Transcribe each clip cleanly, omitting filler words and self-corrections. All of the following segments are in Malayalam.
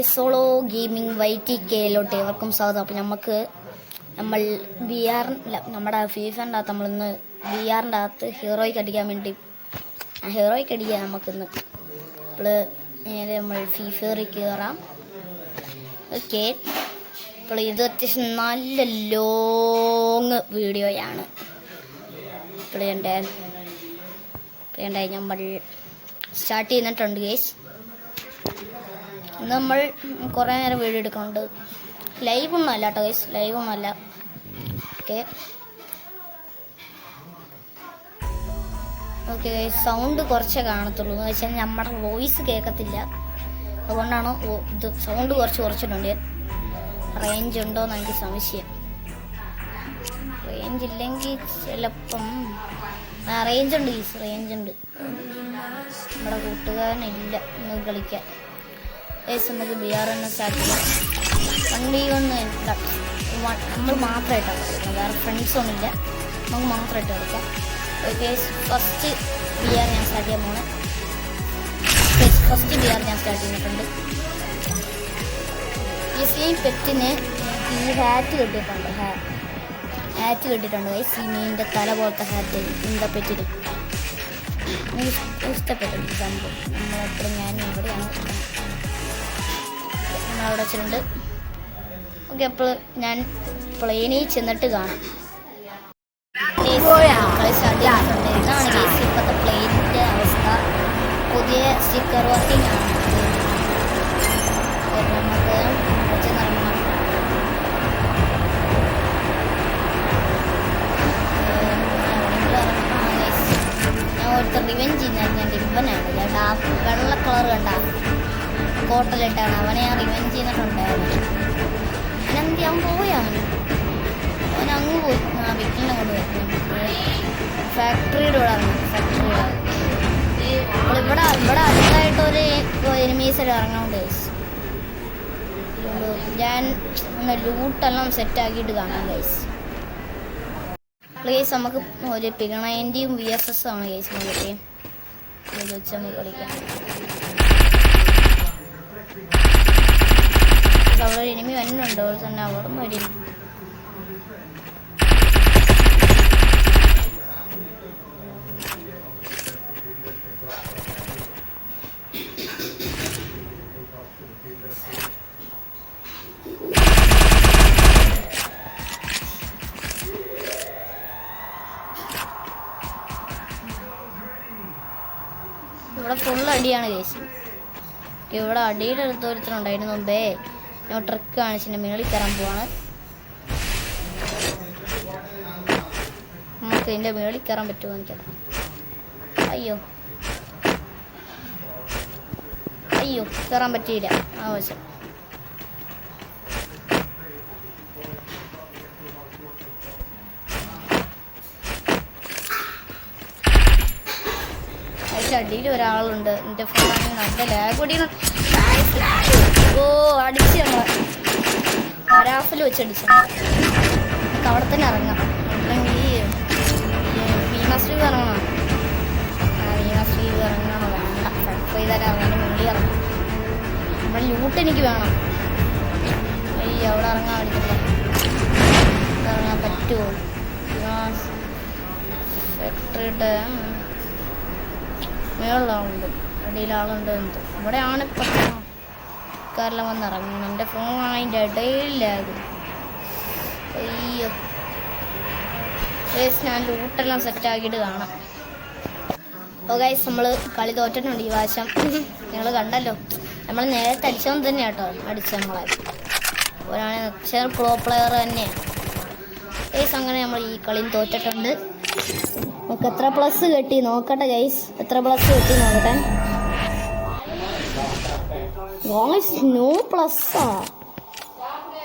ഗൈസ് സോളോ ഗെയിമിംഗ് YTKയിലോട്ട് ഏവർക്കും സ്വാഗതം. അപ്പം നമ്മൾ നമ്മുടെ ഫീഫറിൻ്റെ അകത്ത് നമ്മളിന്ന് VR-ൻ്റെ അകത്ത് ഹീറോയ്ക്ക് അടിക്കാൻ വേണ്ടി ഹീറോയ്ക്ക് അടിക്കാം നമുക്കിന്ന്. അപ്പോൾ നേരെ നമ്മൾ ഫീഫറിൽ കയറാം. ഓക്കെ, അപ്പോൾ ഇത് അത്യാവശ്യം നല്ല ലോങ് വീഡിയോയാണ്. ഇപ്പോൾ നമ്മൾ സ്റ്റാർട്ട് ചെയ്യുന്നിട്ടുണ്ട് ഗൈസ്. ഇന്ന് നമ്മൾ കുറേ നേരം വീഡിയോ എടുക്കുന്നുണ്ട്. ലൈവൊന്നും അല്ല കേട്ടോ ഗൈസ്, ലൈവൊന്നും അല്ല. ഓക്കെ ഗൈസ്, സൗണ്ട് കുറച്ചേ കാണത്തുള്ളൂ എന്ന് വെച്ചാൽ നമ്മുടെ വോയിസ് കേൾക്കത്തില്ല. അതുകൊണ്ടാണ് ഇത് സൗണ്ട് കുറച്ചിട്ടുണ്ട്. റേഞ്ച് ഉണ്ടോയെന്ന് എനിക്ക് സംശയം. റേഞ്ച് ഇല്ലെങ്കിൽ ചിലപ്പം റേഞ്ച് ഉണ്ട് ഗൈസ്, റേഞ്ച് ഉണ്ട്. നമ്മുടെ കൂട്ടുകാരനില്ല ഇന്ന് കളിക്കാൻ. നമുക്ക് VR തന്നെ സ്റ്റാർട്ട് ചെയ്യാം. 1v1 നമ്മൾ മാത്രമായിട്ടാണ് കളിക്കുന്നത്, വേറെ ഫ്രണ്ട്സൊന്നുമില്ല, നമുക്ക് മാത്രമായിട്ട് കളിക്കാം. ഓക്കെ, ഫസ്റ്റ് VR ഞാൻ സ്റ്റാർട്ട് ചെയ്യാൻ പോണേ. ഫസ്റ്റ് VR ഞാൻ സ്റ്റാർട്ട് ചെയ്തിട്ടുണ്ട്. ഈ സെയിം പെറ്റിന് ഈ ഹാറ്റ് കിട്ടിയിട്ടുണ്ട് ഗൈസ്. ഈ മീനിൻ്റെ തല പോലത്തെ ഹാറ്റ് இந்த പെറ്റിന് എനിക്ക് ഇഷ്ടപ്പെട്ടിട്ടുണ്ട് സംഭവം. നമ്മളെപ്പോഴും ഞാൻ ഇവിടെയാണ് അവിടെ വെച്ചിട്ടുണ്ട്. ഓക്കെ, അപ്പോൾ ഞാൻ പ്ലെയിനിൽ ചെന്നിട്ട് കാണാം. കളി സ്റ്റാർട്ട് ചെയ്തിട്ടുണ്ട്. ഇതാണ് കേസ് ഇപ്പോഴത്തെ പ്ലെയിനിൻ്റെ അവസ്ഥ. പുതിയ സ്റ്റിക്കർ വർക്കിംഗ് ആണ്. നമുക്ക് കുറച്ച് നടക്കണം. ഞാൻ ഒരുത്തർ റിവെഞ്ച് ചെയ്യുന്നതായിരുന്നു. ഞാൻ ഡിമ്പനാണ് ചേട്ടാ. ആ വെള്ള കളർ കണ്ട കോട്ടലിട്ടാണ് അവനെ ഞാൻ റിവെഞ്ച് ചെയ്തിട്ടുണ്ടായിരുന്നു. അവനെന്തി അവൻ പോയാണ്, അവൻ അങ്ങ് പോയി. വീട്ടിനെ കൊണ്ട് വരുന്നു ഫാക്ടറിയുടെ ഇവിടെ ഇവിടെ അടുത്തായിട്ട് ഒരു എനിമീസ് ഇറങ്ങുന്നുണ്ട്. ഞാൻ ലൂട്ടെല്ലാം സെറ്റാക്കിയിട്ട് കാണാം ഗൈസ്. പ്ലീസ് നമുക്ക് ഒരു P90 VSS ആണ് ഗൈസ്. നമുക്ക് വെച്ച് നമുക്ക് കളിക്കാം. അവിടെ ഒരു എനിമി വരുന്നുണ്ട്. അവിടെ തന്നെ അവിടെ വരും. ഇവിടെ ഫുൾ അടിയാണ് കേസ്. ഇവിടെ അടിയുടെ അടുത്ത് ഒരുത്തനുണ്ടായിരുന്നു മുമ്പേ. ഞാൻ ട്രിക്ക് കാണിച്ചിട്ട് മേളിൽ കയറാൻ പോവാണ്. നമുക്ക് ഇതിൻ്റെ മേളിൽ കയറാൻ പറ്റുമോ എനിക്കത്? അയ്യോ കയറാൻ പറ്റിയില്ല. ആവശ്യം അടിയിൽ ഒരാളുണ്ട്. എൻ്റെ ഫോണാണെങ്കിൽ നല്ല ലാഗ് പൊടിയാണ്. അടിച്ച് ഞങ്ങൾ ഒരാഫിൽ വെച്ച് അടിച്ചു. നമുക്ക് അവിടെ തന്നെ ഇറങ്ങാം. അല്ലെങ്കിൽ വീണശ്രീവ് ഇറങ്ങണം. വീണശ്രീവ് ഇറങ്ങണോ? വേണ്ട, കട്ട് ചെയ്താൽ അവൻ്റെ മുന്നിൽ ഇറങ്ങും. നമ്മുടെ ലൂട്ട് എനിക്ക് വേണം. അവിടെ ഇറങ്ങാൻ പറ്റില്ല. ഇറങ്ങാൻ പറ്റുമോ? ഫാക്ടറിയുടെ മേളിലാളുണ്ട്, അടിയിലാളുണ്ട്. എന്ത് ഇവിടെയാണ് ഇപ്പം കാരെല്ലാം വന്ന് ഇറങ്ങുന്നത്. എൻ്റെ ഫോണാണ് അതിൻ്റെ ഇടയിലാകും. അയ്യോ ഞാൻ ലൂട്ടെല്ലാം സെറ്റാക്കിയിട്ട് കാണാം. ഓ ഗൈസ്, നമ്മൾ കളി തോറ്റിട്ടുണ്ട് ഈ പ്രാവശ്യം. നിങ്ങൾ കണ്ടല്ലോ, നമ്മൾ നേരത്തെ അടിച്ചത് തന്നെയാണ് കേട്ടോ. അടിച്ച നമ്മളെ ഒരാണ് പ്രോ പ്ലെയർ തന്നെയാണ് ഗൈസ്. അങ്ങനെ നമ്മൾ ഈ കളിയും തോറ്റിട്ടുണ്ട്. നമുക്ക് എത്ര പ്ലസ് കിട്ടി നോക്കട്ടെ ഗൈസ്. എത്ര പ്ലസ് കിട്ടി നോക്കട്ടെ. നോ പ്ലസ്സാ,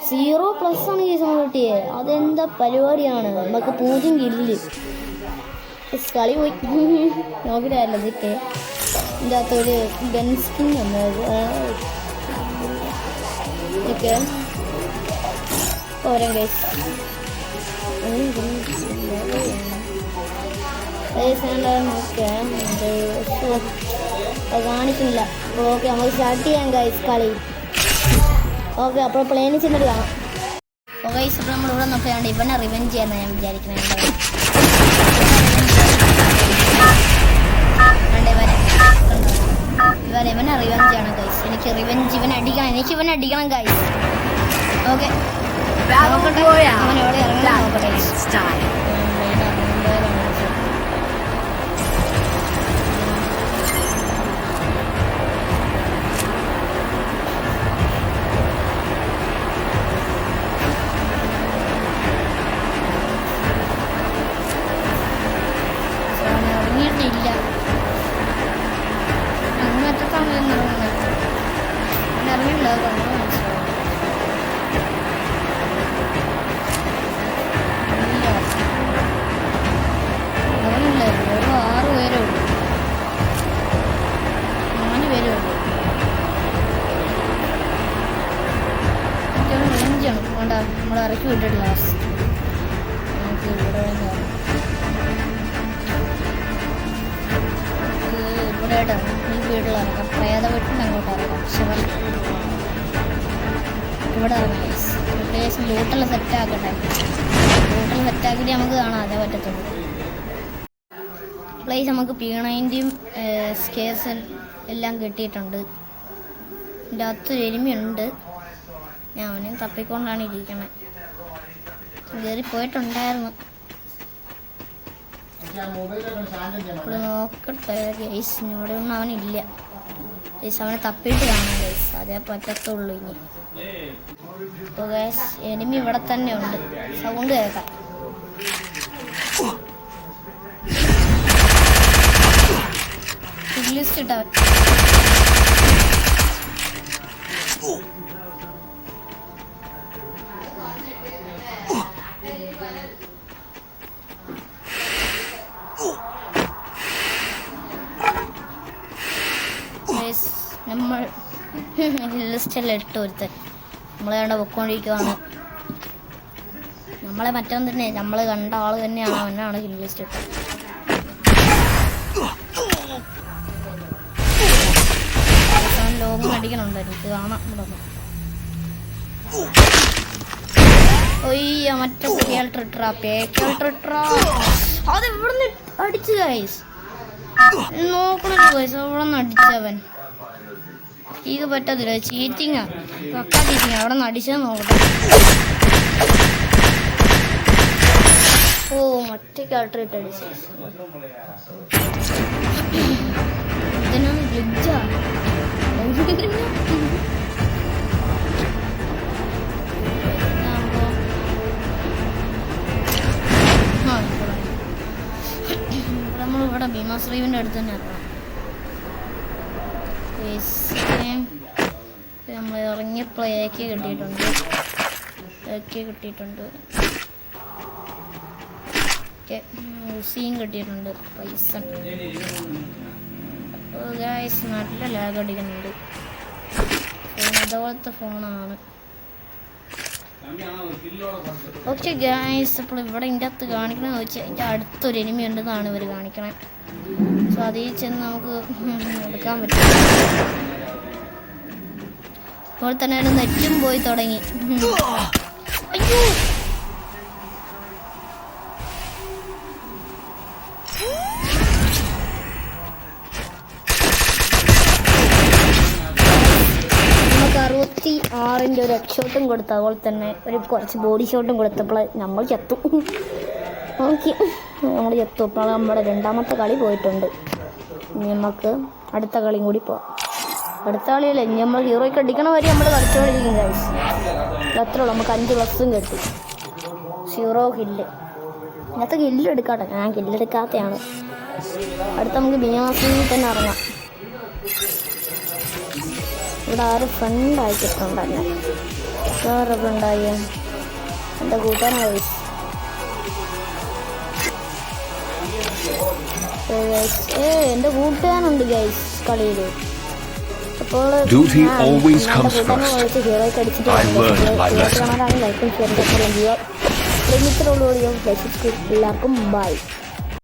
0 പ്ലസ്സാണ് ഗൈസ് നമ്മൾ കിട്ടിയത്. അതെന്താ പരിപാടിയാണ്? നമുക്ക് 0 കില്ല്. കളി പോയി നോക്കിയിട്ടായിരുന്നു. ഇതൊക്കെ ഇതിൻ്റെ അകത്തൊരു ഗൺ സ്കിൻ വന്നത്. ഓക്കെ പോരാ ഗൈസ്. കാണിക്കുന്നില്ല. ഓക്കെ, നമുക്ക് സ്റ്റാർട്ട് ചെയ്യാം ഗൈസ് കളി. ഓക്കെ, അപ്പോൾ പ്ലെയിനിൽ ചെന്നിട്ട് കാണാം. ഓക്കെ, ഇപ്പോൾ നമ്മളിവിടെ നോക്കിയാണ്ട് ഇവനെ റിവെഞ്ച് ചെയ്യാമെന്ന് ഞാൻ വിചാരിക്കുന്നത്. ഇവനെ റിവെഞ്ച് ചെയ്യണം ഗൈസ്. എനിക്ക് റിവെഞ്ച് ഇവനെ അടിക്കണം ഗൈസ്. ഓക്കെ, അവൻ എവിടെ ഇറങ്ങാൻ നോക്കട്ടെ. ഇറങ്ങിയിട്ടില്ല, അങ്ങനത്തെ സമയം ഇറങ്ങിയില്ല. അവനില്ല, ഓരോ 6 പേരേ ഉള്ളൂ, 4 പേരേ ഉള്ളൂ. എനിക്കവിടെ റേഞ്ചാണ് വേണ്ട, നമ്മൾ ഇറക്കി വിട്ടിട്ട് ലാസ്റ്റ് നമുക്ക് ഇവിടെ ഇവിടെയായിട്ടാണ് ഈ വീട്ടിലിറങ്ങാം. പ്രേത വീട്ടിൽ അങ്ങോട്ട് ഇറങ്ങാം. ശിവൻ ഇവിടെ ഇറങ്ങാം. ഏകദേശം ലൂട്ടെല്ലാം സെറ്റാക്കട്ടെ. ലൂട്ടെല്ലാം സെറ്റാക്കിയിട്ട് നമുക്ക് കാണാം, അതേ പറ്റത്തുള്ളൂ. പ്ലേസ് നമുക്ക് P90യും സ്കേഴ്സും എല്ലാം കിട്ടിയിട്ടുണ്ട്. ഇതിൻ്റെ അകത്തൊരു എരുമയുണ്ട്, ഞാനും തപ്പിക്കൊണ്ടാണ് ഇരിക്കണേ. കയറി പോയിട്ടുണ്ടായിരുന്നു. ഇപ്പോൾ നോക്കട്ടെ ഗൈസ്, ഇവിടെ ഒന്നും അവനില്ല ഗൈസ്. അവനെ തപ്പിയിട്ട് കാണാം ഗൈസ്, അതേ പറ്റത്തുള്ളൂ ഇനി. അപ്പോൾ ഗൈസ് എനിമി ഇവിടെ തന്നെ ഉണ്ട്, സൗണ്ട് കേൾക്കാം. ലിസ്റ്റ് ഇട്ടവൻ നമ്മൾ ലിസ്റ്റെല്ലാം ഇട്ട് ഒരുത്തൻ നമ്മളെ കണ്ട പൊക്കോണ്ടിരിക്കുവാണ്. നമ്മളെ മറ്റൊന്നും തന്നെ നമ്മൾ കണ്ട ആള് തന്നെയാണ്, അവനാണ് ഹിൽ ലിസ്റ്റ് ഇട്ടത്. ലോങ് അടിക്കണുണ്ട്, എനിക്ക് കാണാം. ഒയ്യ മറ്റേ അത് ഇവിടുന്ന് അടിച്ചു ഗൈസ്. നോക്കണല്ലോ ഗൈസ്, അവിടെ നിന്ന് അടിച്ചവൻ. ഇത് പറ്റത്തില്ല, ചീറ്റിങ്ങാ, പക്കാ ചീറ്റിങ്ങാ. അവിടെ നിന്ന് അടിച്ചത് നോക്കട്ടെ. ഓ മറ്റേ ക്യാരക്ടർ ഇട്ട് അടിച്ചു. ഇതിനാണ് ഗ്ലിച്ചാ. നമ്മളിവിടെ ഭീമാശ്രീവിൻ്റെ അടുത്ത് തന്നെ ഇറങ്ങാം. നമ്മൾ ഇറങ്ങിയപ്പോൾ AK കിട്ടിയിട്ടുണ്ട്, സീൻ കിട്ടിയിട്ടുണ്ട്, പൈസ. ഗൈസ് നല്ല ലാഗ് അടിക്കുന്നുണ്ട്. അതുപോലത്തെ ഫോണാണ്. ഓക്കെ ഗൈസ്, അപ്പോൾ ഇവിടെ ഇതിൻ്റെ അകത്ത് കാണിക്കണമെന്ന് വെച്ചാൽ അതിൻ്റെ അടുത്തൊരു എനിമി ഉണ്ടെന്നാണ് ഇവർ കാണിക്കണേ. സോ അതിൽ ചെന്ന് നമുക്ക് എടുക്കാൻ പറ്റും. ഇപ്പോൾ തന്നെ നെറ്റും പോയി തുടങ്ങി. അയ്യോ നമുക്ക് 66ൻ്റെ ഒരു ഹെഡ് ഷോട്ടും കൊടുത്തു, അതുപോലെ തന്നെ കുറച്ച് ബോഡി ഷോട്ടും കൊടുത്തപ്പോൾ നമ്മൾ ചത്തു. ഓക്കെ, നമ്മൾ ചത്തു. അപ്പോൾ നമ്മുടെ 2ാമത്തെ കളി പോയിട്ടുണ്ട്. ഇനി നമുക്ക് അടുത്ത കളിയും കൂടി പോവാം. അടുത്ത കളിയല്ലേ, ഇനി നമ്മൾ ഹീറോയ്ക്ക് അടിക്കണ വരെ നമ്മൾ കളിച്ചുകൊണ്ടിരിക്കും ഗൈസ്. അത്രേ ഉള്ളൂ. നമുക്ക് 5 പ്ലസും കിട്ടി. 0 കില്ല്. ഇന്നത്തെ കില്ല് എടുക്കാട്ടെ, ഞാൻ കില്ലെടുക്കാത്തതാണ്. അടുത്ത നമുക്ക് ബിനാസിൽ തന്നെ ഇറങ്ങാം. ഇവിടെ ആരും ഫ്രണ്ട് അയച്ചിട്ടുണ്ടല്ലേ, വേറെ ഫ്രണ്ടായി എൻ്റെ കൂട്ടാനാണ് ഗൈസ്. എൻ്റെ കൂട്ടുകാരുണ്ട് ഗൈസ് കളിയിൽ. അപ്പോൾ ഹീറോയ്ക്ക് അടിച്ചിട്ട് ലൈക്കും ഷെയറും ചെയ്യുക. എല്ലാവർക്കും ബൈ.